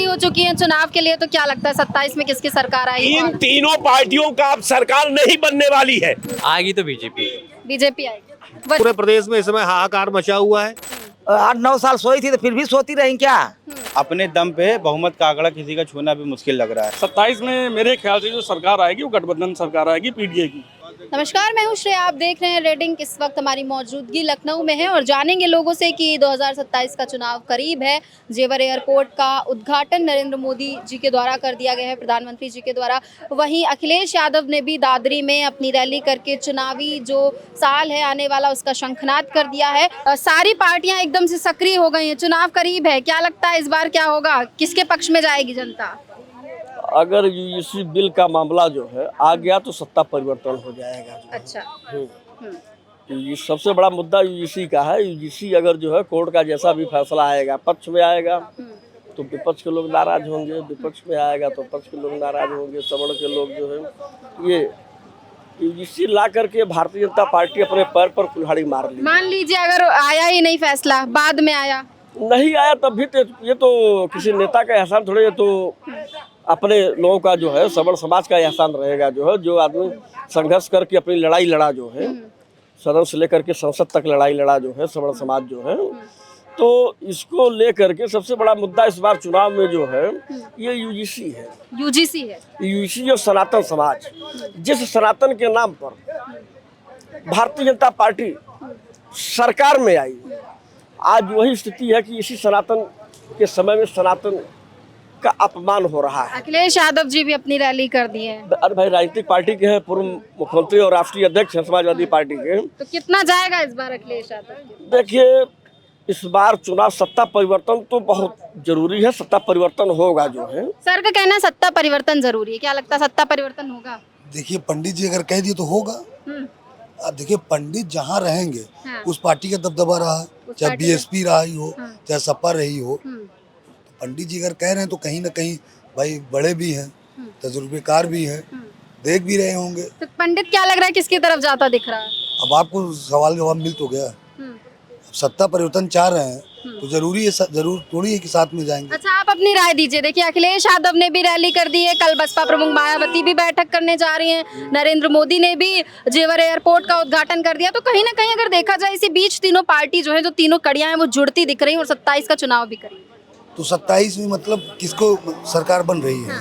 खड़ी हो चुकी है चुनाव के लिए, तो क्या लगता है 27 में किसकी सरकार आएगी? इन तीनों पार्टियों का अब सरकार नहीं बनने वाली है। आएगी तो बीजेपी। बीजेपी आएगी। पूरे प्रदेश में इस समय हाहाकार मचा हुआ है। 8-9 साल सोई थी तो फिर भी सोती रही क्या? अपने दम पे बहुमत का आंकड़ा किसी का छूना भी मुश्किल लग रहा है। 27 में मेरे ख्याल से जो सरकार आएगी वो गठबंधन सरकार आएगी, पीडीए की। नमस्कार, मैं हूं श्रेया, आप देख रहे हैं रेडिंग। इस वक्त हमारी मौजूदगी लखनऊ में है और जानेंगे लोगों से कि 2027 का चुनाव करीब है। जेवर एयरपोर्ट का उद्घाटन नरेंद्र मोदी जी के द्वारा कर दिया गया है, प्रधानमंत्री जी के द्वारा। वहीं अखिलेश यादव ने भी दादरी में अपनी रैली करके चुनावी जो साल है आने वाला उसका शंखनाद कर दिया है। सारी पार्टियां एकदम से सक्रिय हो गई हैं, चुनाव करीब है। क्या लगता है इस बार क्या होगा, किसके पक्ष में जाएगी जनता? अगर यूजीसी बिल का मामला जो है आ गया तो सत्ता परिवर्तन हो जाएगा। अच्छा। ये सबसे बड़ा मुद्दा यूजीसी का है। यूजीसी अगर जो है कोर्ट का जैसा भी फैसला आएगा, पक्ष में आएगा तो विपक्ष के लोग नाराज होंगे, विपक्ष में आएगा तो पक्ष के लोग नाराज होंगे, सवर्ण के लोग जो है। ये यूजीसी ला करके भारतीय जनता पार्टी अपने पैर पर कुल्हाड़ी मार ली। मान लीजिए अगर आया ही नहीं फैसला, बाद में आया, नहीं आया तब भी ये तो किसी नेता का एहसान थोड़े, ये तो अपने लोगों का जो है सवर्ण समाज का एहसान रहेगा। जो है जो आदमी संघर्ष करके अपनी लड़ाई लड़ा, जो है सदन से लेकर के संसद तक लड़ाई लड़ा, जो है सवर्ण समाज जो है, तो इसको लेकर के सबसे बड़ा मुद्दा इस बार चुनाव में जो है ये यूजीसी है। यूजीसी है, यूजीसी और सनातन समाज, जिस सनातन के नाम पर भारतीय जनता पार्टी सरकार में आई, आज वही स्थिति है कि इसी सनातन के समय में सनातन का अपमान हो रहा है। अखिलेश यादव जी भी अपनी रैली कर दी है। अरे भाई, राजनीतिक पार्टी के हैं, पूर्व मुख्यमंत्री और राष्ट्रीय अध्यक्ष हैं समाजवादी पार्टी के। तो कितना जाएगा इस बार अखिलेश यादव? देखिए, इस बार चुनाव सत्ता परिवर्तन तो बहुत जरूरी है, सत्ता परिवर्तन होगा जो है। सर का कहना है सत्ता परिवर्तन जरूरी है, क्या लगता है सत्ता परिवर्तन होगा? देखिए, पंडित जी अगर कह दिए तो होगा। देखिए, पंडित जहाँ रहेंगे उस पार्टी का दबदबा रहा है, चाहे बीएसपी रही हो, चाहे सपा रही हो। पंडित जी अगर कह रहे हैं तो कहीं ना कहीं भाई बड़े भी हैं, तजुर्बेकार भी हैं, देख भी रहे होंगे। तो पंडित क्या लग रहा है किसकी तरफ जाता दिख रहा है? अब आपको सवाल जवाब मिल तो गया। अब सत्ता परिवर्तन चाह रहे हैं तो जरूरी है, जरूर थोड़ी है कि साथ में जाएंगे। अच्छा, आप अपनी राय दीजिए। देखिए, अखिलेश यादव ने भी रैली कर दी है, कल बसपा प्रमुख मायावती भी बैठक करने जा रही हैं, नरेंद्र मोदी ने भी जेवर एयरपोर्ट का उद्घाटन कर दिया। तो कहीं ना कहीं अगर देखा जाए इसी बीच तीनों पार्टी जो है, जो तीनों कड़ियां हैं वो जुड़ती दिख रही है और 27 का चुनाव भी करेंगे। तो 27 में मतलब किसको सरकार बन रही है?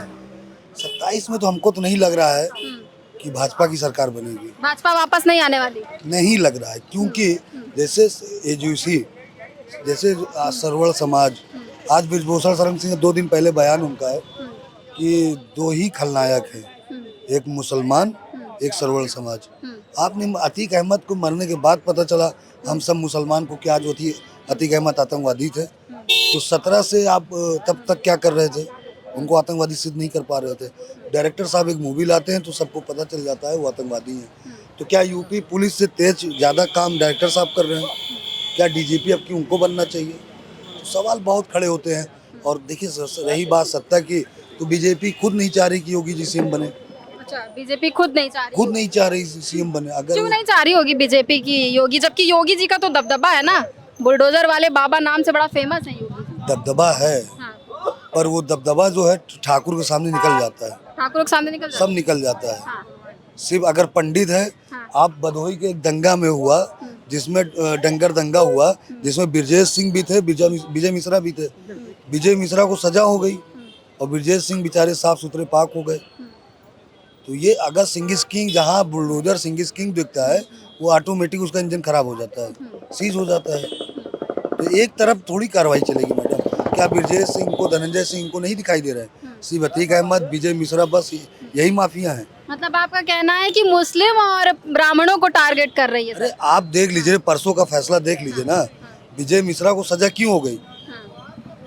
27 में तो हमको तो नहीं लग रहा है कि भाजपा की सरकार बनेगी। भाजपा वापस नहीं आने वाली? नहीं लग रहा है, क्योंकि जैसे एजुसी, जैसे सरवण समाज, आज ब्रिजभूषण शरण सिंह 2 दिन पहले बयान उनका है कि 2 ही खलनायक हैं, एक मुसलमान, एक सरवण समाज। आपने अतीक अहमद को मरने के बाद पता चला हम सब मुसलमान को क्या जो थी, अतीक अहमद आतंकवादी थे। तो 17 से आप तब तक क्या कर रहे थे? उनको आतंकवादी सिद्ध नहीं कर पा रहे थे। डायरेक्टर साहब एक मूवी लाते हैं तो सबको पता चल जाता है वो आतंकवादी हैं। तो क्या यूपी पुलिस से तेज ज़्यादा काम डायरेक्टर साहब कर रहे हैं? क्या डीजीपी अब की उनको बनना चाहिए? तो सवाल बहुत खड़े होते हैं। और देखिए, रही बात सत्ता की, तो बीजेपी खुद नहीं चाह रही कि योगी जी सीएम बने। अच्छा, बीजेपी खुद नहीं चाह रही सीएम बने। अगर क्यों नहीं चाह रही होगी बीजेपी की योगी, जबकि योगी जी का तो दबदबा है ना, बुलडोजर वाले बाबा नाम से बड़ा फेमस है योगी। दबदबा है, पर वो दबदबा जो है ठाकुर के सामने निकल जाता है। ठाकुर के सामने निकल सब निकल जाता है। सिर्फ अगर पंडित है, आप भदोही के एक दंगा में हुआ जिसमें डंगर दंगा हुआ, जिसमें ब्रजेश सिंह भी थे, विजय मिश्रा भी थे। विजय मिश्रा को सजा हो गई और ब्रजेश सिंह बेचारे साफ सुथरे पाक हो गए। तो ये अगर सिंगिस किंग, जहाँ बुलडोजर सिंगिस किंग दिखता है, वो ऑटोमेटिक उसका इंजन खराब हो जाता है, सीज हो जाता है। तो एक तरफ थोड़ी कार्रवाई चलेगी मैडम। क्या ब्रजेश सिंह को, धनंजय सिंह को नहीं दिखाई दे रहा है? सिर्फ अतीक अहमद, विजय मिश्रा, बस यही माफिया हैं। मतलब आपका कहना है कि मुस्लिम और ब्राह्मणों को टारगेट कर रही है? अरे आप देख लीजिए, परसों का फैसला देख लीजिए ना, विजय मिश्रा को सजा क्यों हो गई?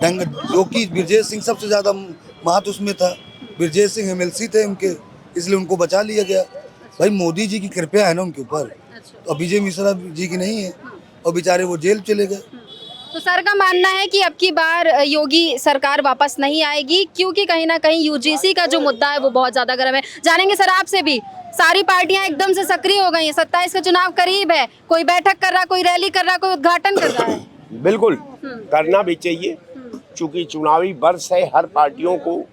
जो कि ब्रजेश सिंह सबसे ज्यादा महत्व उसमें था। ब्रजेश सिंह एमएलसी थे उनके, इसलिए उनको बचा लिया गया। भाई मोदी जी की कृपया है ना उनके ऊपर, तो विजय मिश्रा जी की नहीं है और बेचारे वो जेल चले गए। तो सर का मानना है कि अब की बार योगी सरकार वापस नहीं आएगी, क्योंकि कहीं ना कहीं यूजीसी का जो मुद्दा है वो बहुत ज्यादा गर्म है। जानेंगे सर आपसे भी, सारी पार्टियां एकदम से सक्रिय हो गई हैं, 27 का चुनाव करीब है, कोई बैठक कर रहा, कोई रैली कर रहा, कोई उद्घाटन कर रहा है। बिल्कुल करना भी चाहिए, चूंकि चुनावी वर्ष है, हर पार्टियों को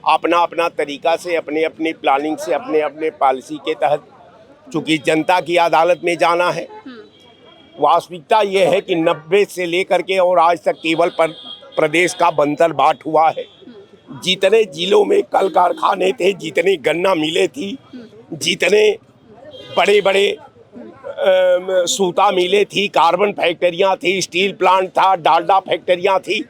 अपना अपना तरीका से, अपने अपने प्लानिंग से, अपने अपने पॉलिसी के तहत चूंकि जनता की अदालत में जाना है। वास्तविकता ये है कि 90 से लेकर के और आज तक केवल प्रदेश का बंतर बाट हुआ है। जितने जिलों में कल कारखाने थे, जितने गन्ना मिलें थी, जितने बड़े बड़े सूता मिलें थी, कार्बन फैक्ट्रियां थी, स्टील प्लांट था, डालडा फैक्ट्रियां थी,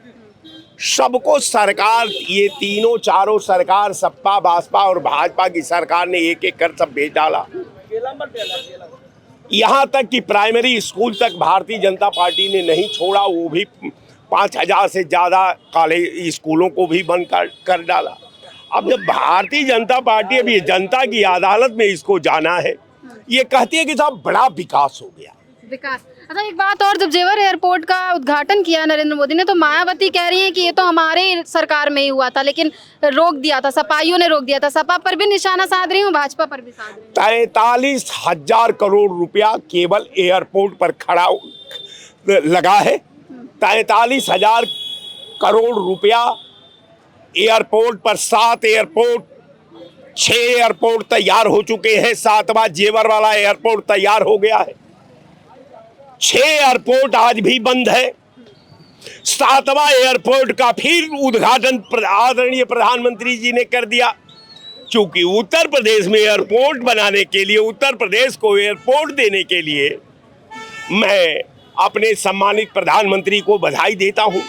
सबको सरकार, ये तीनों चारों सरकार, सपा बसपा और भाजपा की सरकार ने एक एक कर सब बेच डाला। यहाँ तक कि प्राइमरी स्कूल तक भारतीय जनता पार्टी ने नहीं छोड़ा, वो भी 5000 से ज़्यादा कॉलेज स्कूलों को भी बंद कर डाला। अब जब भारतीय जनता पार्टी अभी जनता की अदालत में इसको जाना है, ये कहती है कि साहब बड़ा विकास हो गया। विकास। अच्छा, एक बात और, जब जेवर एयरपोर्ट का उद्घाटन किया नरेंद्र मोदी ने तो मायावती कह रही हैं कि ये तो हमारे सरकार में ही हुआ था, लेकिन रोक दिया था, सपाइयों ने रोक दिया था। सपा पर भी निशाना साध रही हूँ, भाजपा पर भी साध रही हूँ। 43,000 करोड़ रुपया केवल एयरपोर्ट पर खड़ा लगा है। 43,000 करोड़ रुपया एयरपोर्ट पर, 7 एयरपोर्ट, 6 एयरपोर्ट तैयार हो चुके हैं, 7वां जेवर वाला एयरपोर्ट तैयार हो गया है। 6 एयरपोर्ट आज भी बंद है। 7वां एयरपोर्ट का फिर उद्घाटन आदरणीय प्रधानमंत्री जी ने कर दिया। क्योंकि उत्तर प्रदेश में एयरपोर्ट बनाने के लिए, उत्तर प्रदेश को एयरपोर्ट देने के लिए मैं अपने सम्मानित प्रधानमंत्री को बधाई देता हूं।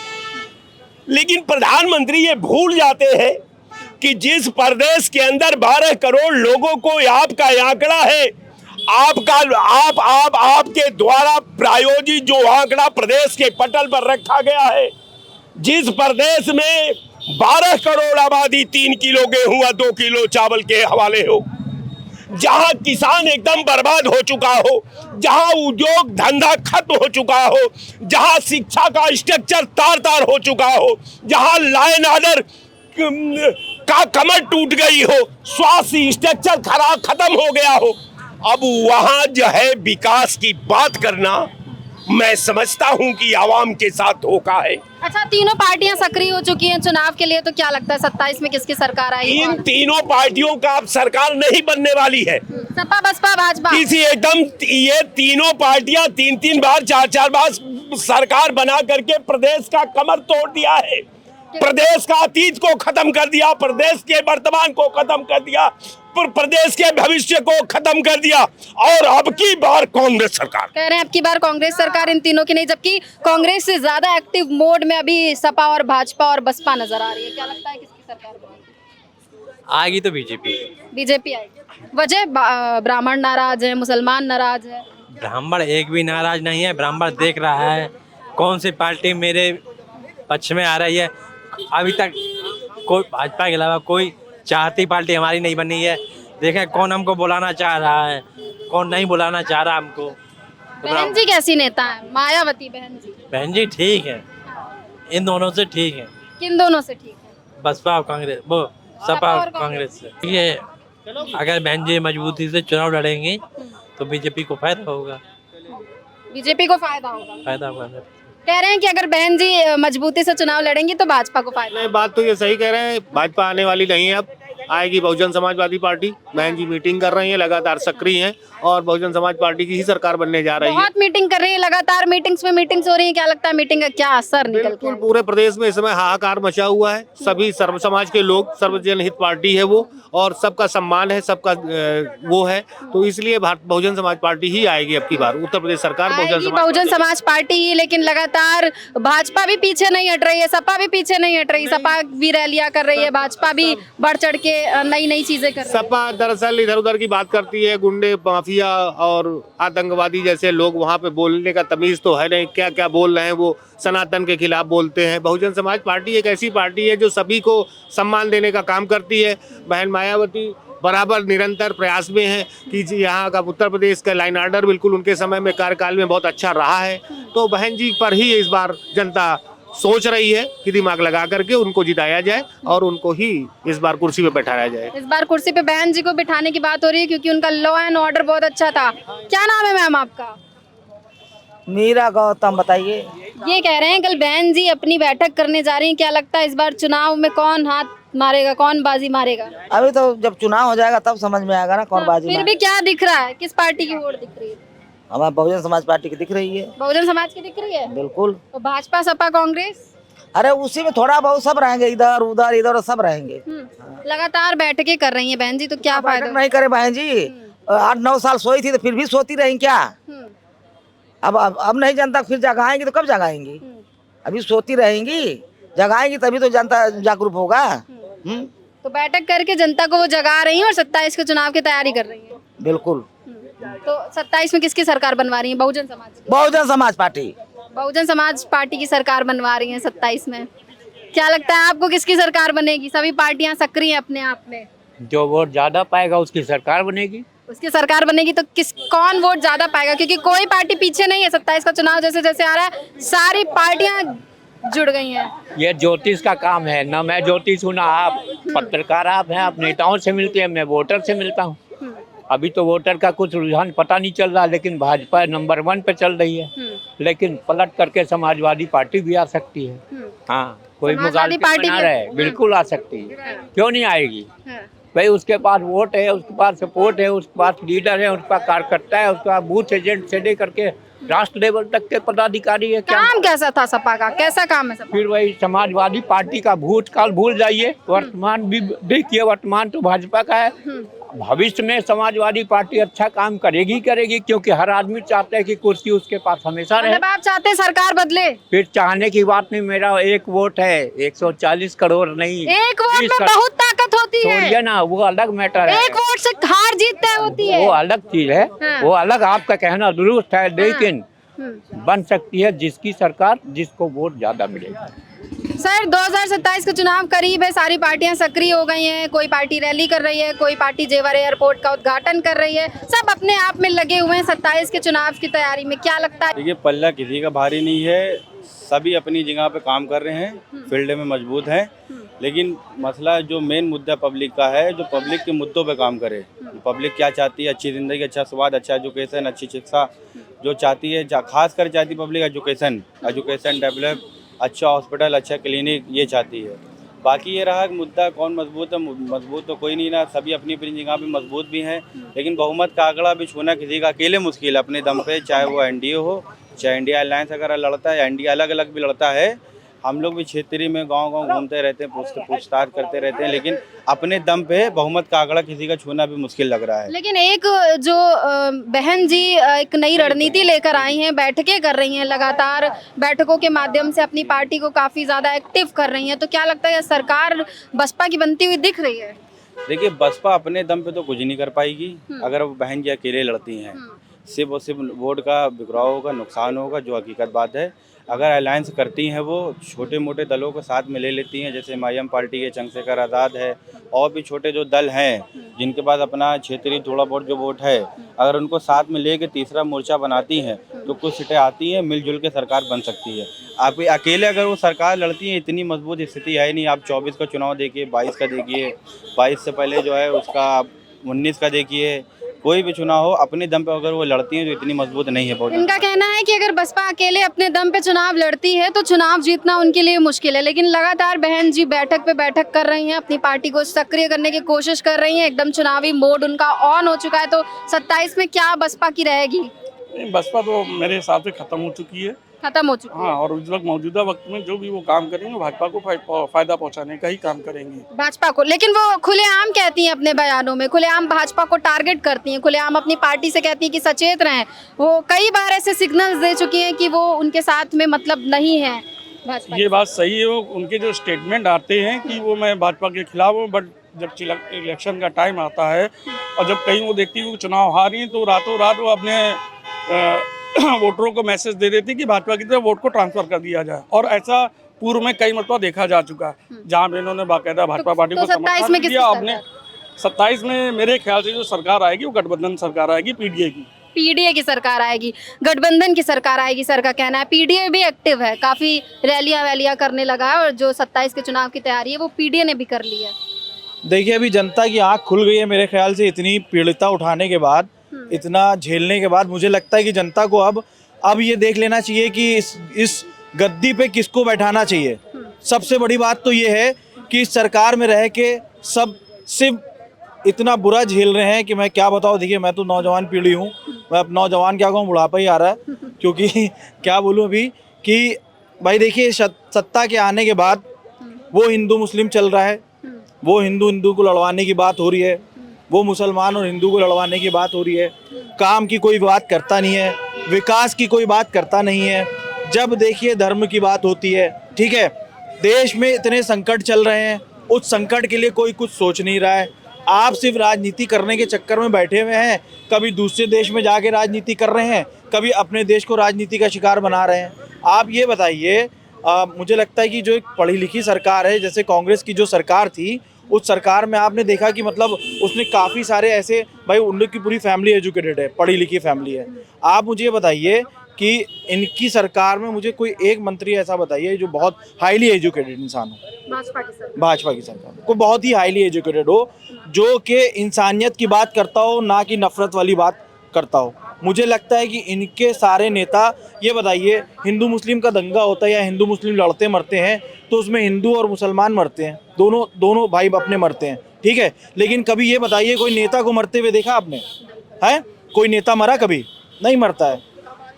लेकिन प्रधानमंत्री ये भूल जाते हैं कि जिस प्रदेश के अंदर 12 करोड़ लोगों को, आपका आंकड़ा है, आपके द्वारा प्रायोजित जो आंकड़ा प्रदेश के पटल पर रखा गया है, जिस प्रदेश में 12 करोड़ आबादी 3 किलो गेहूं या 2 किलो चावल के हवाले हो, जहां किसान एकदम बर्बाद हो चुका हो, जहां उद्योग धंधा खत्म हो चुका हो, जहां शिक्षा का स्ट्रक्चर तार-तार हो चुका हो, जहां लाइन ऑर्डर का कमर टूट गई हो, स्वास्थ्य स्ट्रक्चर खत्म हो गया हो, अब वहां जो है विकास की बात करना, मैं समझता हूं कि आवाम के साथ धोखा है। अच्छा, तीनों पार्टियां सक्रिय हो चुकी हैं चुनाव के लिए, तो क्या लगता है 27 में किसकी सरकार आएगी? इन तीनों पार्टियों का अब सरकार नहीं बनने वाली है। सपा बसपा भाजपा किसी एकदम, ये तीनों पार्टियां 3-3 बार 4-4 बार सरकार बना करके प्रदेश का कमर तोड़ दिया है, प्रदेश का अतीत को खत्म कर दिया, प्रदेश के वर्तमान को खत्म कर दिया, प्रदेश के भविष्य को खत्म कर दिया। और अब की बार कांग्रेस सरकार कह रहे हैं, अब की बार कांग्रेस सरकार, इन तीनों की नहीं, जबकि कांग्रेस से ज्यादा एक्टिव मोड में अभी सपा और भाजपा और बसपा नजर आ रही है। क्या लगता है किसकी सरकार आएगी? तो बीजेपी आएगी। वजह ब्राह्मण नाराज है, मुसलमान नाराज है। ब्राह्मण एक भी नाराज नहीं है। ब्राह्मण देख रहा है कौन सी पार्टी मेरे पक्ष में आ रही है। अभी तक कोई भाजपा के अलावा कोई चाहती पार्टी हमारी नहीं बनी है। देखें कौन हमको बुलाना चाह रहा है, कौन नहीं बुलाना चाह रहा हमको। बहन जी कैसी नेता है? मायावती बहन जी ठीक है, इन दोनों से ठीक है। किन दोनों से ठीक है? बसपा और कांग्रेस, वो सपा और कांग्रेस से। ये अगर बहन जी मजबूती से चुनाव लड़ेंगी तो बीजेपी को फायदा होगा। बीजेपी को फायदा होगा। होगा। कह रहे हैं कि अगर बहन जी मजबूती से चुनाव लड़ेंगी तो भाजपा को फायदा। नहीं, बात तो ये सही कह रहे हैं। भाजपा आने वाली नहीं है, अब आएगी बहुजन समाजवादी पार्टी। बहन जी मीटिंग कर रही है, लगातार सक्रिय हैं और बहुजन समाज पार्टी की ही सरकार बनने जा रही है। बहुत मीटिंग कर रही है, लगातार मीटिंग्स में मीटिंग्स हो रही है। क्या लगता है मीटिंग का क्या असर निकल बिल्कुल पूरे प्रदेश में इस समय हाहाकार मचा हुआ है। सभी सर्व समाज के लोग, सर्वजन हित पार्टी है वो, और सबका सम्मान है, सबका वो है, तो इसलिए बहुजन समाज पार्टी ही आएगी अब की बार। उत्तर प्रदेश सरकार बहुजन समाज पार्टी ही, लेकिन लगातार भाजपा भी पीछे नहीं हट रही है, सपा भी पीछे नहीं हट रही। सपा भी रैलियां कर रही है, भाजपा भी बढ़ चढ़ के नई नई चीजें कर रही है। सपा दरअसल इधर उधर की बात करती है, गुंडे माफिया और आतंकवादी जैसे लोग, वहाँ पे बोलने का तमीज तो है नहीं। क्या क्या बोल रहे हैं, वो सनातन के खिलाफ बोलते हैं। बहुजन समाज पार्टी एक ऐसी पार्टी है जो सभी को सम्मान देने का काम करती है। बहन मायावती बराबर निरंतर प्रयास में है कि यहाँ का उत्तर प्रदेश का लाइन ऑर्डर बिल्कुल उनके समय में कार्यकाल में बहुत अच्छा रहा है। तो बहन जी पर ही इस बार जनता सोच रही है कि दिमाग लगा करके उनको जिताया जाए और उनको ही इस बार कुर्सी पे बैठाया जाए। इस बार कुर्सी पे बहन जी को बिठाने की बात हो रही है क्योंकि उनका लॉ एंड ऑर्डर बहुत अच्छा था। क्या नाम है मैम आपका? मीरा गौतम बताइए। ये कह रहे हैं कल बहन जी अपनी बैठक करने जा रही हैं, क्या लगता है इस बार चुनाव में कौन हाथ मारेगा, कौन बाजी मारेगा? अभी तो जब चुनाव हो जाएगा तब समझ में आएगा ना कौन बाजी फिर भी क्या दिख रहा है, किस पार्टी की वोट दिख रही है? हमारा बहुजन समाज पार्टी की दिख रही है। बहुजन समाज की दिख रही है? बिल्कुल। तो भाजपा, सपा, कांग्रेस? अरे उसी में थोड़ा बहुत सब रहेंगे, इधर उधर इधर सब रहेंगे। लगातार बैठकें कर रही हैं बहन जी, तो क्या फायदा? नहीं करे बहन जी, 8-9 साल सोई थी तो फिर भी सोती रही क्या? अब नहीं जनता फिर जगाएंगी तो कब जगाएंगी? अभी सोती रहेंगी, जगाएंगी तभी तो जनता जागरूक होगा। तो बैठक करके जनता को वो जगा रही हैं और 27 के चुनाव की तैयारी कर रही हैं। बिल्कुल। तो 27 में किसकी सरकार बनवा रही है? बहुजन समाज की? बहुजन समाज पार्टी। बहुजन समाज पार्टी की सरकार बनवा रही है 27 में। क्या लगता है आपको किसकी सरकार बनेगी? सभी पार्टियां सक्रिय हैं अपने आप में। जो वोट ज्यादा पाएगा उसकी सरकार बनेगी। उसकी सरकार बनेगी तो कौन वोट ज्यादा पाएगा? क्योंकि कोई पार्टी पीछे नहीं है। 27 का चुनाव जैसे जैसे आ रहा है सारी पार्टियां जुड़ गई हैं। ये ज्योतिष का काम है ना, मैं ज्योतिष हूँ ना आप पत्रकार आप हैं, आप नेताओं से मिलते हैं, मैं वोटर से मिलता हूँ। अभी तो वोटर का कुछ रुझान पता नहीं चल रहा, लेकिन भाजपा नंबर 1 पे चल रही है। लेकिन पलट करके समाजवादी पार्टी भी आ सकती है। हाँ, कोई समाजवादी मुगालते पार्टी बना भी- रहे, बिल्कुल आ सकती है। क्यों नहीं आएगी भाई? उसके पास वोट है, उसके पास सपोर्ट है, उसके पास लीडर है, उसके पास कार्यकर्ता है, उसके पास बूथ एजेंट से लेकर के राष्ट्र लेवल तक के पदाधिकारी है। क्या काम कैसा था सपा का? कैसा काम है सपा? फिर वही समाजवादी पार्टी का भूतकाल भूल जाइए, वर्तमान भी देखिए। वर्तमान तो भाजपा का है, भविष्य में समाजवादी पार्टी अच्छा काम करेगी क्योंकि हर आदमी चाहता है कि कुर्सी उसके पास हमेशा रहे। मतलब आप चाहते हैं सरकार बदले? फिर चाहने की बात नहीं, मेरा एक वोट है, 140 करोड़ नहीं। एक वोट 20 में बहुत ताकत होती है। छोड़िए ना, वो अलग मैटर है। एक वोट से हार जीत तय होती है। वो अलग चीज है। हाँ। वो अलग आपका कहना दुरुस्त है, लेकिन बन सकती है जिसकी सरकार जिसको वोट ज्यादा मिलेगा। सर 2027 का चुनाव करीब है, सारी पार्टियां सक्रिय हो गई हैं। कोई पार्टी रैली कर रही है, कोई पार्टी जेवर एयरपोर्ट का उद्घाटन कर रही है, सब अपने आप में लगे हुए हैं 27 के चुनाव की तैयारी में। क्या लगता है? देखिए, पल्ला किसी का भारी नहीं है, सभी अपनी जगह पे काम कर रहे हैं, फील्ड में मजबूत हैं। लेकिन मसला जो मेन मुद्दा पब्लिक का है, जो पब्लिक के मुद्दों पे काम करे। पब्लिक क्या चाहती है? अच्छी ज़िंदगी, अच्छा स्वाद, अच्छा एजुकेशन, अच्छी शिक्षा जो चाहती है, खास कर चाहती पब्लिक एजुकेशन डेवलप, अच्छा हॉस्पिटल, अच्छा क्लिनिक, ये चाहती है। बाकी ये रहा मुद्दा कौन मजबूत है, मजबूत तो कोई नहीं ना, सभी अपनी अपनी जगह पे मजबूत भी हैं। लेकिन बहुमत का आंकड़ा भी छूना किसी का अकेले मुश्किल है अपने दम पे, चाहे वो एनडीए हो, चाहे इंडिया अलायंस अगर लड़ता है, इंडिया अलग अलग भी लड़ता है। हम लोग भी क्षेत्रीय में गांव-गांव घूमते रहते हैं, पूछताछ करते रहते हैं, लेकिन अपने दम पे बहुमत का आंकड़ा किसी का छूना भी मुश्किल लग रहा है। लेकिन एक जो बहन जी एक नई रणनीति लेकर आई हैं, बैठकें कर रही हैं, लगातार बैठकों के माध्यम से अपनी पार्टी को काफी ज्यादा एक्टिव कर रही हैं, तो क्या लगता है सरकार बसपा की बनती हुई दिख रही है? देखिए, बसपा अपने दम पे तो कुछ नहीं कर पाएगी अगर वो बहन जी अकेले लड़ती हैं। सिर्फ और सिर्फ वोट का बिखराव होगा, नुकसान होगा, जो हकीकत बात है। अगर अलायंस करती हैं, वो छोटे मोटे दलों को साथ में ले लेती हैं, जैसे MIM पार्टी है, चंद्रशेखर आज़ाद है, और भी छोटे जो दल हैं जिनके पास अपना क्षेत्रीय थोड़ा बहुत जो वोट है, अगर उनको साथ में लेके तीसरा मोर्चा बनाती हैं तो कुछ सीटें आती हैं, मिलजुल के सरकार बन सकती है। आप अकेले अगर वो सरकार लड़ती है, इतनी मजबूत स्थिति है नहीं। आप 24 का चुनाव देखिए, 22 का देखिए, 22 से पहले जो है उसका 19 का देखिए, कोई भी चुनाव हो, अपने दम पे अगर वो लड़ती हैं तो इतनी मजबूत नहीं है। बहुत इनका कहना है कि अगर बसपा अकेले अपने दम पे चुनाव लड़ती है तो चुनाव जीतना उनके लिए मुश्किल है, लेकिन लगातार बहन जी बैठक पे बैठक कर रही हैं, अपनी पार्टी को सक्रिय करने की कोशिश कर रही हैं, एकदम चुनावी मोड उनका ऑन हो चुका है। तो 27 में क्या बसपा की रहेगी? बसपा तो मेरे हिसाब से खत्म हो चुकी है। खत्म हो चुकी है। हाँ, और उस वक्त मौजूदा वक्त में जो भी वो काम करेंगे भाजपा को फायदा पहुंचाने का ही काम करेंगे भाजपा को। लेकिन वो खुलेआम कहती हैं अपने बयानों में, खुलेआम भाजपा को टारगेट करती हैं, खुलेआम अपनी पार्टी से कहती हैं कि सचेत रहें। वो कई बार ऐसे सिग्नल्स दे चुकी हैं कि वो उनके साथ में मतलब नहीं है भाजपा। ये बात सही है। उनके जो स्टेटमेंट आते हैं कि वो मैं भाजपा के खिलाफ हूँ, बट जब इलेक्शन का टाइम आता है और जब कहीं वो देखती है वो चुनाव हार रही है, तो रातों रात वो अपने वोटरों को मैसेज दे देती कि भाजपा की तरफ वोट को ट्रांसफर कर दिया जाए। और ऐसा पूर्व में कई मरतबा देखा जा चुका है, जहाँ पे इन्होंने बाकायदा भाजपा पार्टी को समर्थन दिया। अपने 27 में मेरे ख्याल से जो सरकार आएगी वो गठबंधन सरकार आएगी, पीडीए की सरकार आएगी, गठबंधन की सरकार आएगी। सर का कहना है पीडीए भी एक्टिव है, काफी रैलियां करने लगा है, और जो 27 के चुनाव की तैयारी है वो पीडीए ने भी कर ली है। देखिए, अभी जनता की आंख खुल गई है मेरे ख्याल से। इतनी पीड़िता उठाने के बाद, इतना झेलने के बाद मुझे लगता है कि जनता को अब अब ये देख लेना चाहिए कि इस गद्दी पे किसको बैठाना चाहिए। सबसे बड़ी बात तो ये है कि इस सरकार में रह के सब सिर्फ इतना बुरा झेल रहे हैं कि मैं क्या बताऊँ। देखिए मैं तो नौजवान पीढ़ी हूँ, मैं अब नौजवान क्या कहूँ, बुढ़ापा ही आ रहा है क्योंकि क्या बोलूँ अभी कि भाई देखिए सत्ता के आने के बाद वो हिंदू मुस्लिम चल रहा है, वो हिंदू को लड़वाने की बात हो रही है, वो मुसलमान और हिंदू को लड़वाने की बात हो रही है, काम की कोई बात करता नहीं है, विकास की कोई बात करता नहीं है। जब देखिए धर्म की बात होती है, ठीक है, देश में इतने संकट चल रहे हैं, उस संकट के लिए कोई कुछ सोच नहीं रहा है। आप सिर्फ राजनीति करने के चक्कर में बैठे हुए हैं, कभी दूसरे देश में जाके राजनीति कर रहे हैं, कभी अपने देश को राजनीति का शिकार बना रहे हैं। आप ये बताइए, मुझे लगता है कि जो एक पढ़ी लिखी सरकार है, जैसे कांग्रेस की जो सरकार थी, उस सरकार में आपने देखा कि मतलब उसने काफ़ी सारे ऐसे, भाई उन लोग की पूरी फैमिली एजुकेटेड है, पढ़ी लिखी फैमिली है। आप मुझे ये बताइए कि इनकी सरकार में मुझे कोई एक मंत्री ऐसा बताइए जो बहुत हाईली एजुकेटेड इंसान हो। भाजपा की सरकार को बहुत ही हाईली एजुकेटेड हो, जो कि इंसानियत की बात करता हो, ना कि नफरत वाली बात करता हो। मुझे लगता है कि इनके सारे नेता, ये बताइए हिंदू मुस्लिम का दंगा होता है या हिंदू मुस्लिम लड़ते मरते हैं तो उसमें हिंदू और मुसलमान मरते हैं, दोनों भाई अपने मरते हैं, ठीक है। लेकिन कभी ये बताइए कोई नेता को मरते हुए देखा आपने? है कोई नेता मरा? कभी नहीं मरता है।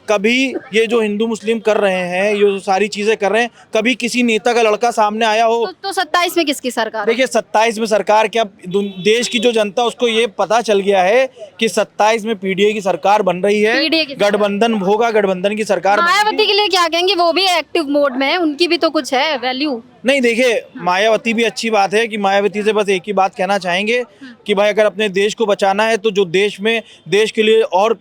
कभी ये जो हिंदू मुस्लिम कर रहे हैं, ये जो सारी चीजें कर रहे हैं, कभी किसी नेता का लड़का सामने आया हो? तो 27 में किसकी सरकार? देखिए 27 में सरकार क्या, देश की जो जनता उसको ये पता चल गया है कि 27 में पीडीए की सरकार बन रही है, गठबंधन होगा, गठबंधन की सरकार। मायावती के लिए क्या कहेंगे? वो भी एक्टिव मोड में है, उनकी भी तो कुछ है वैल्यू। नहीं देखिए, मायावती भी अच्छी बात है कि मायावती से बस एक ही बात कहना चाहेंगे कि भाई अगर अपने देश को बचाना है तो जो देश में देश के लिए और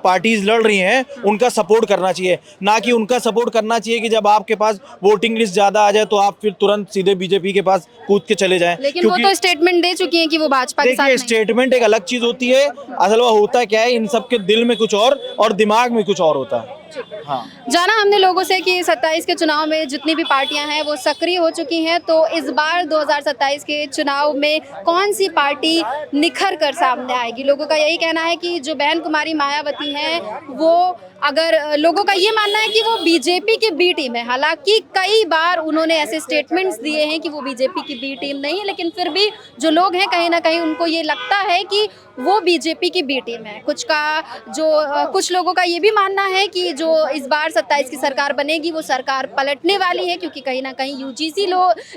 पार्टीज लड़ रही हैं उनका सपोर्ट करना चाहिए, ना कि उनका सपोर्ट करना चाहिए कि जब आपके पास वोटिंग लिस्ट ज्यादा आ जाए तो आप फिर तुरंत सीधे बीजेपी के पास कूद के चले जाएं। लेकिन वो तो स्टेटमेंट दे चुकी हैं कि वो भाजपा के साथ नहीं। स्टेटमेंट एक अलग चीज होती है, असल वो होता क्या है, इन सबके दिल में कुछ और दिमाग में कुछ और होता है। हाँ, जाना हमने लोगों से कि 27 के चुनाव में जितनी भी पार्टियां हैं वो सक्रिय हो चुकी हैं, तो इस बार 2027 के चुनाव में कौन सी पार्टी निखर कर सामने आएगी? लोगों का यही कहना है कि जो बहन कुमारी मायावती हैं वो, अगर लोगों का ये मानना है कि वो बीजेपी की बी टीम है। हालांकि कई बार उन्होंने ऐसे स्टेटमेंट्स दिए हैं कि वो बीजेपी की बी टीम नहीं है, लेकिन फिर भी जो लोग हैं कहीं ना कहीं उनको ये लगता है कि वो बीजेपी की बी टीम है। कुछ लोगों का ये भी मानना है कि जो इस बार 27 की सरकार बनेगी वो सरकार पलटने वाली है, क्योंकि कहीं ना कहीं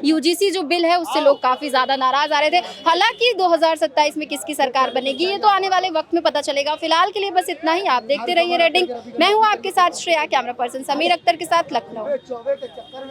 यूजीसी जो बिल है उससे लोग काफ़ी ज़्यादा नाराज आ रहे थे। हालांकि 2027 में किसकी सरकार बनेगी ये तो आने वाले वक्त में पता चलेगा। फिलहाल के लिए बस इतना ही। आप देखते रहिए रेडिंग। मैं हूँ आपके साथ श्रेया, कैमरा पर्सन समीर अख्तर के साथ लखनऊ।